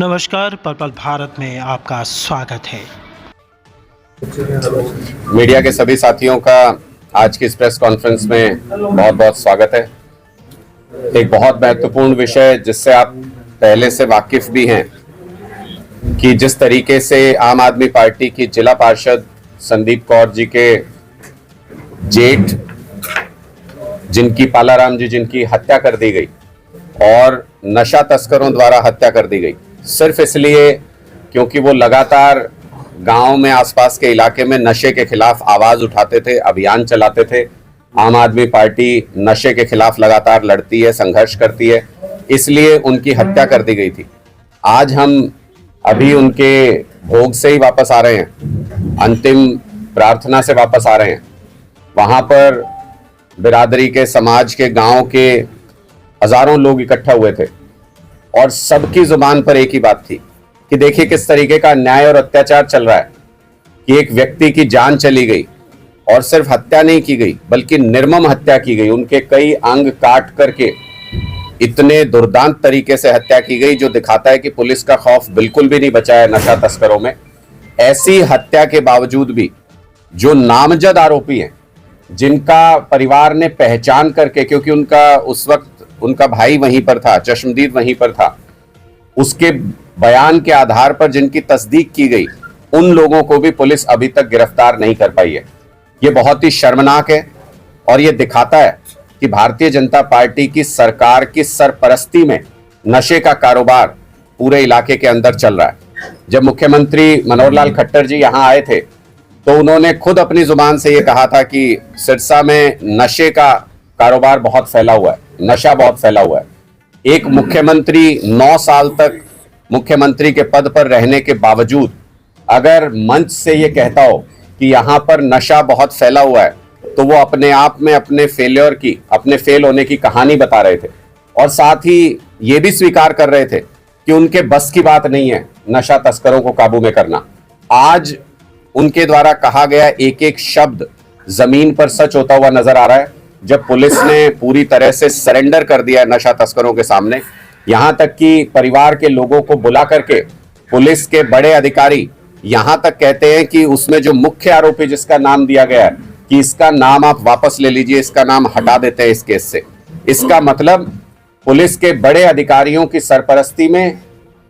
नमस्कार, पर्पल भारत में आपका स्वागत है। मीडिया के सभी साथियों का आज की इस प्रेस कॉन्फ्रेंस में बहुत बहुत स्वागत है। एक बहुत महत्वपूर्ण विषय जिससे आप पहले से वाकिफ भी हैं कि जिस तरीके से आम आदमी पार्टी की जिला पार्षद संदीप कौर जी के जेठ जिनकी पालाराम जी जिनकी हत्या कर दी गई और नशा तस्करों द्वारा हत्या कर दी गई सिर्फ इसलिए क्योंकि वो लगातार गांव में आसपास के इलाके में नशे के खिलाफ आवाज उठाते थे, अभियान चलाते थे। आम आदमी पार्टी नशे के खिलाफ लगातार लड़ती है, संघर्ष करती है, इसलिए उनकी हत्या कर दी गई थी। आज हम अभी उनके भोग से ही वापस आ रहे हैं, अंतिम प्रार्थना से वापस आ रहे हैं। वहां पर बिरादरी के, समाज के, गांव के हजारों लोग इकट्ठा हुए थे और सबकी जुबान पर एक ही बात थी कि देखिए किस तरीके का अन्याय और अत्याचार चल रहा है कि एक व्यक्ति की जान चली गई और सिर्फ हत्या नहीं की गई बल्कि निर्मम हत्या की गई। उनके कई अंग काट करके इतने दुर्दांत तरीके से हत्या की गई जो दिखाता है कि पुलिस का खौफ बिल्कुल भी नहीं बचा है नशा तस्करों में। ऐसी हत्या के बावजूद भी जो नामजद आरोपी हैं, जिनका परिवार ने पहचान करके, क्योंकि उनका उस वक्त उनका भाई वहीं पर था, चश्मदीद वहीं पर था, उसके बयान के आधार पर जिनकी तस्दीक की गई, उन लोगों को भी पुलिस अभी तक गिरफ्तार नहीं कर पाई है। ये बहुत ही शर्मनाक है और ये दिखाता है कि भारतीय जनता पार्टी की सरकार की सरपरस्ती में नशे का कारोबार पूरे इलाके के अंदर चल रहा है। जब मुख्यमंत्री मनोहर लाल खट्टर जी यहां आए थे तो उन्होंने खुद अपनी जुबान से ये कहा था कि सिरसा में नशे का कारोबार बहुत फैला हुआ है, नशा बहुत फैला हुआ है। एक मुख्यमंत्री 9 साल तक मुख्यमंत्री के पद पर रहने के बावजूद अगर मंच से ये कहता हो कि यहाँ पर नशा बहुत फैला हुआ है, तो वो अपने आप में अपने फेल होने की कहानी बता रहे थे और साथ ही ये भी स्वीकार कर रहे थे कि उनके बस की बात नहीं है नशा तस्करों को काबू में करना। आज उनके द्वारा कहा गया एक एक शब्द जमीन पर सच होता हुआ नजर आ रहा है। जब पुलिस ने पूरी तरह से सरेंडर कर दिया है नशा तस्करों के सामने, यहां तक कि परिवार के लोगों को बुला करके पुलिस के बड़े अधिकारी यहां तक कहते हैं कि उसमें जो मुख्य आरोपी जिसका नाम दिया गया है कि इसका नाम आप वापस ले लीजिए, इसका नाम हटा देते हैं इस केस से। इसका मतलब पुलिस के बड़े अधिकारियों की सरपरस्ती में,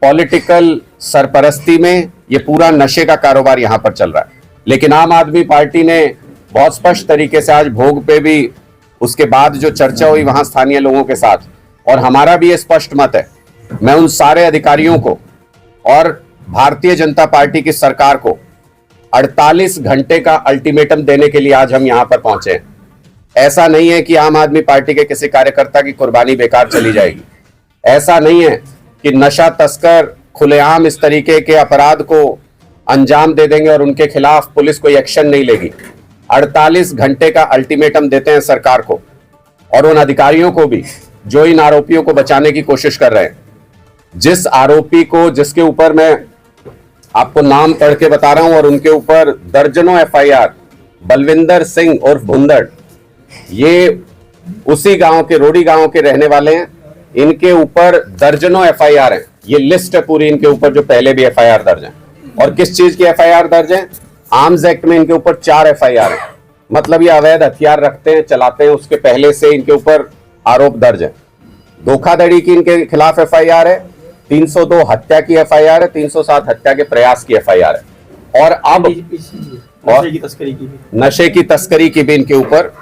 पॉलिटिकल सरपरस्ती में ये पूरा नशे का कारोबार यहां पर चल रहा है। लेकिन आम आदमी पार्टी ने बहुत स्पष्ट तरीके से आज भोग पे भी उसके बाद जो चर्चा हुई वहां स्थानीय लोगों के साथ, और हमारा भी ये स्पष्ट मत है, मैं उन सारे अधिकारियों को और भारतीय जनता पार्टी की सरकार को 48 घंटे का अल्टीमेटम देने के लिए आज हम यहां पर पहुंचे हैं। ऐसा नहीं है कि आम आदमी पार्टी के किसी कार्यकर्ता की कुर्बानी बेकार चली जाएगी। ऐसा नहीं है कि नशा तस्कर खुलेआम इस तरीके के अपराध को अंजाम दे देंगे और उनके खिलाफ पुलिस कोई एक्शन नहीं लेगी। 48 घंटे का अल्टीमेटम देते हैं सरकार को और उन अधिकारियों को भी जो इन आरोपियों को बचाने की कोशिश कर रहे हैं। जिस आरोपी को, जिसके ऊपर मैं आपको नाम पढ़ के बता रहा हूं और उनके ऊपर दर्जनों एफआईआर, बलविंदर सिंह उर्फ भुंदड़, ये उसी गांव के, रोडी गांव के रहने वाले हैं। इनके ऊपर दर्जनों एफआईआर हैं। ये लिस्ट है पूरी इनके ऊपर जो पहले भी एफआईआर दर्ज है। और किस चीज की एफआईआर दर्ज है? आर्म्स एक्ट में इनके ऊपर 4 एफआईआर है। मतलब ये अवैध हथियार रखते हैं, चलाते हैं, उसके पहले से इनके ऊपर आरोप दर्ज है। धोखाधड़ी की इनके खिलाफ एफआईआर है, 302 हत्या की एफआईआर है, 307 हत्या के प्रयास की एफआईआर है। और अब नशे की तस्करी की भी इनके ऊपर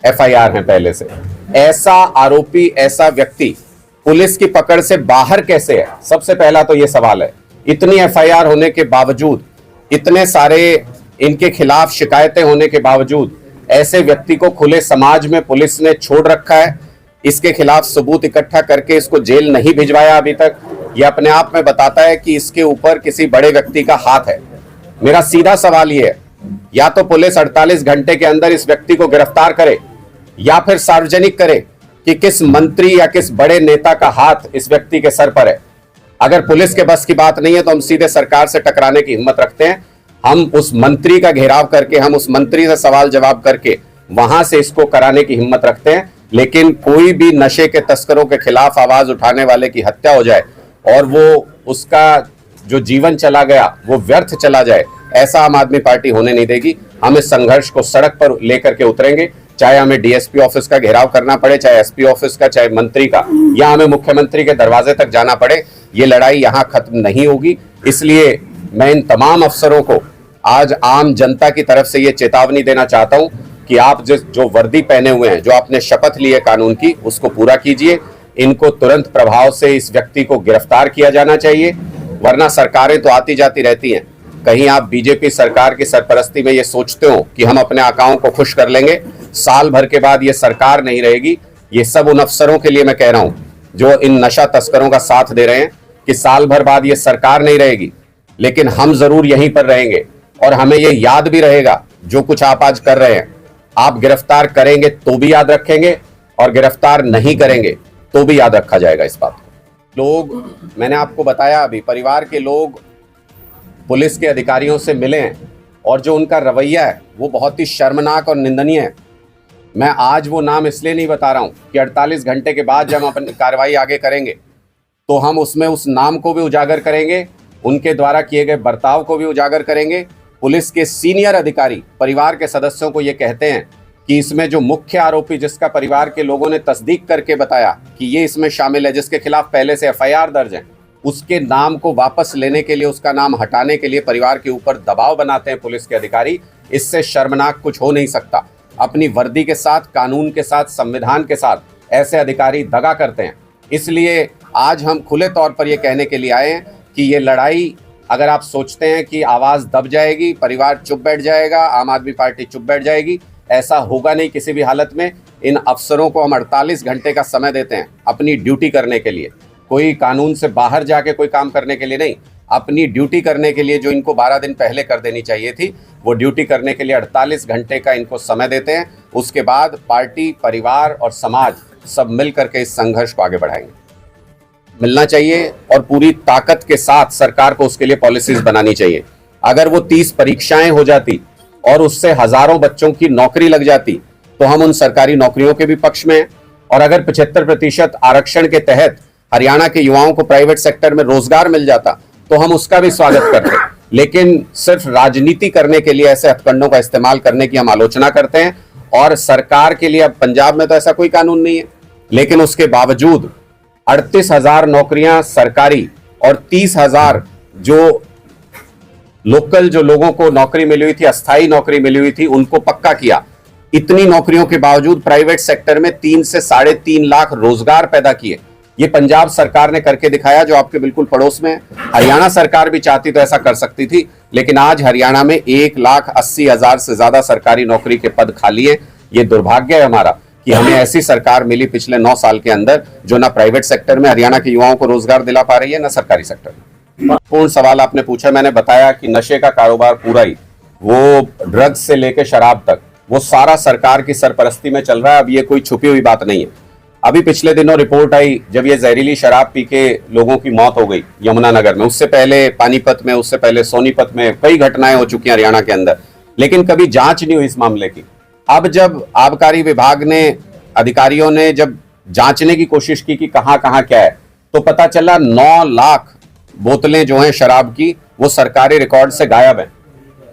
एफआईआर है पहले से। ऐसा आरोपी, ऐसा व्यक्ति पुलिस की पकड़ से बाहर कैसे है? सबसे पहला तो ये सवाल है। इतनी एफआईआर होने के बावजूद, इतने सारे इनके खिलाफ शिकायतें होने के बावजूद ऐसे व्यक्ति को खुले समाज में पुलिस ने छोड़ रखा है। इसके खिलाफ सबूत इकट्ठा करके इसको जेल नहीं भिजवाया अभी तक। यह अपने आप में बताता है कि इसके ऊपर किसी बड़े व्यक्ति का हाथ है। मेरा सीधा सवाल यह है, या तो पुलिस 48 घंटे के अंदर इस व्यक्ति को गिरफ्तार करे या फिर सार्वजनिक करे कि किस मंत्री या किस बड़े नेता का हाथ इस व्यक्ति के सर पर है। अगर पुलिस के बस की बात नहीं है तो हम सीधे सरकार से टकराने की हिम्मत रखते हैं। हम उस मंत्री का घेराव करके, हम उस मंत्री से सवाल जवाब करके वहां से इसको कराने की हिम्मत रखते हैं। लेकिन कोई भी नशे के तस्करों के खिलाफ आवाज उठाने वाले की हत्या हो जाए और वो उसका जो जीवन चला गया वो व्यर्थ चला जाए, ऐसा आम आदमी पार्टी होने नहीं देगी। हम इस संघर्ष को सड़क पर लेकर के उतरेंगे, चाहे हमें डीएसपी ऑफिस का घेराव करना पड़े, चाहे एसपी ऑफिस का, चाहे मंत्री का, या हमें मुख्यमंत्री के दरवाजे तक जाना पड़े। ये लड़ाई यहां खत्म नहीं होगी। इसलिए मैं इन तमाम अफसरों को आज आम जनता की तरफ से ये चेतावनी देना चाहता हूं कि आप जो वर्दी पहने हुए हैं, जो आपने शपथ ली है कानून की, उसको पूरा कीजिए। इनको तुरंत प्रभाव से इस व्यक्ति को गिरफ्तार किया जाना चाहिए, वरना सरकारें तो आती जाती रहती हैं। कहीं आप बीजेपी सरकार की सरपरस्ती में ये सोचते हो कि हम अपने आकाओं को खुश कर लेंगे, साल भर के बाद ये सरकार नहीं रहेगी। ये सब उन अफसरों के लिए मैं कह रहा हूं जो इन नशा तस्करों का साथ दे रहे हैं कि साल भर बाद ये सरकार नहीं रहेगी, लेकिन हम जरूर यहीं पर रहेंगे। और हमें ये याद भी रहेगा जो कुछ आप आज कर रहे हैं, आप गिरफ्तार करेंगे तो भी याद रखेंगे, और गिरफ्तार नहीं करेंगे तो भी याद रखा जाएगा इस बात को। लोग, मैंने आपको बताया अभी, परिवार के लोग पुलिस के अधिकारियों से मिले हैं, और जो उनका रवैया है वो बहुत ही शर्मनाक और निंदनीय है। मैं आज वो नाम इसलिए नहीं बता रहा हूं कि 48 घंटे के बाद जब हम अपनी कार्रवाई आगे करेंगे तो हम उसमें उस नाम को भी उजागर करेंगे, उनके द्वारा किए गए बर्ताव को भी उजागर करेंगे। पुलिस के सीनियर अधिकारी परिवार के सदस्यों को ये कहते हैं कि इसमें जो मुख्य आरोपी, जिसका परिवार के लोगों ने तस्दीक करके बताया कि ये इसमें शामिल है, जिसके खिलाफ पहले से एफआईआर दर्ज है, उसके नाम को वापस लेने के लिए, उसका नाम हटाने के लिए परिवार के ऊपर दबाव बनाते हैं पुलिस के अधिकारी। इससे शर्मनाक कुछ हो नहीं सकता। अपनी वर्दी के साथ, कानून के साथ, संविधान के साथ ऐसे अधिकारी दगा करते हैं। इसलिए आज हम खुले तौर पर यह कहने के लिए आए हैं कि ये लड़ाई, अगर आप सोचते हैं कि आवाज़ दब जाएगी, परिवार चुप बैठ जाएगा, आम आदमी पार्टी चुप बैठ जाएगी, ऐसा होगा नहीं किसी भी हालत में। इन अफसरों को हम 48 घंटे का समय देते हैं अपनी ड्यूटी करने के लिए, कोई कानून से बाहर जाके कोई काम करने के लिए नहीं, अपनी ड्यूटी करने के लिए। जो इनको 12 दिन पहले कर देनी चाहिए थी, वो ड्यूटी करने के लिए 48 घंटे का इनको समय देते हैं। उसके बाद पार्टी, परिवार और समाज सब मिल करके इस संघर्ष को आगे बढ़ाएंगे। मिलना चाहिए, और पूरी ताकत के साथ सरकार को उसके लिए पॉलिसीज बनानी चाहिए। अगर वो 30 परीक्षाएं हो जाती और उससे हजारों बच्चों की नौकरी लग जाती तो हम उन सरकारी नौकरियों के भी पक्ष में हैं। और अगर 75% आरक्षण के तहत हरियाणा के युवाओं को प्राइवेट सेक्टर में रोजगार मिल जाता तो हम उसका भी स्वागत करते। लेकिन सिर्फ राजनीति करने के लिए ऐसे हथकंडों का इस्तेमाल करने की हम आलोचना करते हैं। और सरकार के लिए, अब पंजाब में तो ऐसा कोई कानून नहीं है, लेकिन उसके बावजूद 38,000 नौकरियां सरकारी और 30,000 जो लोकल, जो लोगों को नौकरी मिली हुई थी, अस्थाई नौकरी मिली हुई थी, उनको पक्का किया। इतनी नौकरियों के बावजूद प्राइवेट सेक्टर में 3 से 3.5 लाख रोजगार पैदा किए। ये पंजाब सरकार ने करके दिखाया, जो आपके बिल्कुल पड़ोस में है। हरियाणा सरकार भी चाहती तो ऐसा कर सकती थी, लेकिन आज हरियाणा में 1,80,000 से ज्यादा सरकारी नौकरी के पद खाली है। ये दुर्भाग्य है हमारा कि हमें ऐसी सरकार मिली पिछले 9 साल के अंदर जो ना प्राइवेट सेक्टर में हरियाणा के युवाओं को रोजगार दिला पा रही है, ना सरकारी सेक्टर में। पूर्ण सवाल आपने पूछा। मैंने बताया कि नशे का कारोबार पूरा ही, वो ड्रग्स से लेकर शराब तक, वो सारा सरकार की सरपरस्ती में चल रहा है। अब ये कोई छुपी हुई बात नहीं है। अभी पिछले दिनों रिपोर्ट आई जब ये जहरीली शराब पी के लोगों की मौत हो गई यमुनानगर में, उससे पहले पानीपत में, उससे पहले सोनीपत में कई घटनाएं हो चुकी हैं हरियाणा के अंदर, लेकिन कभी जांच नहीं हुई इस मामले की। अब जब आबकारी विभाग ने, अधिकारियों ने जब जांचने की कोशिश की कि कहां कहां क्या है, तो पता चला 9 लाख बोतलें जो हैं शराब की, वो सरकारी रिकॉर्ड से गायब हैं।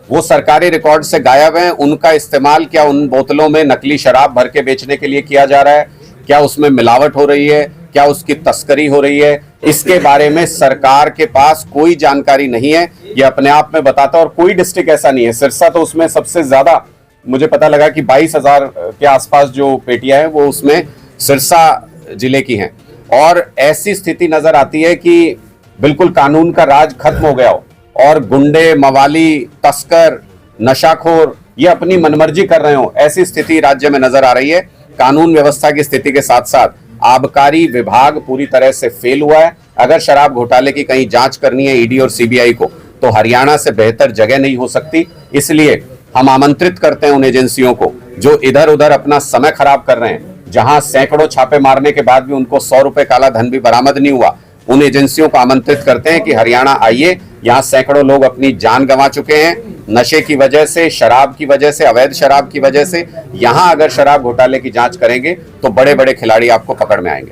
वो सरकारी रिकॉर्ड से गायब हैं। उनका इस्तेमाल क्या उन बोतलों में नकली शराब भर के बेचने के लिए किया जा रहा है, क्या उसमें मिलावट हो रही है, क्या उसकी तस्करी हो रही है, इसके बारे में सरकार के पास कोई जानकारी नहीं है। ये अपने आप में बताता, और कोई डिस्ट्रिक्ट ऐसा नहीं है। सिरसा तो उसमें सबसे ज्यादा, मुझे पता लगा कि 22,000 के आसपास जो पेटियां हैं वो उसमें सिरसा जिले की हैं। और ऐसी स्थिति नजर आती है कि बिल्कुल कानून का राज खत्म हो गया हो, और गुंडे, मवाली, तस्कर, नशाखोर ये अपनी मनमर्जी कर रहे हो, ऐसी स्थिति राज्य में नजर आ रही है। कानून व्यवस्था की स्थिति के साथ साथ आबकारी विभाग पूरी तरह से फेल हुआ है। अगर शराब घोटाले की कहीं जांच करनी है ईडी और सीबीआई को, तो हरियाणा से बेहतर जगह नहीं हो सकती। इसलिए हम आमंत्रित करते हैं उन एजेंसियों को जो इधर उधर अपना समय खराब कर रहे हैं, जहां सैकड़ों छापे मारने के बाद भी उनको 100 रुपए काला धन भी बरामद नहीं हुआ। उन एजेंसियों को आमंत्रित करते हैं कि हरियाणा आइए। यहाँ सैकड़ों लोग अपनी जान गंवा चुके हैं नशे की वजह से, शराब की वजह से, अवैध शराब की वजह से। यहाँ अगर शराब घोटाले की जांच करेंगे तो बड़े बड़े खिलाड़ी आपको पकड़ में आएंगे।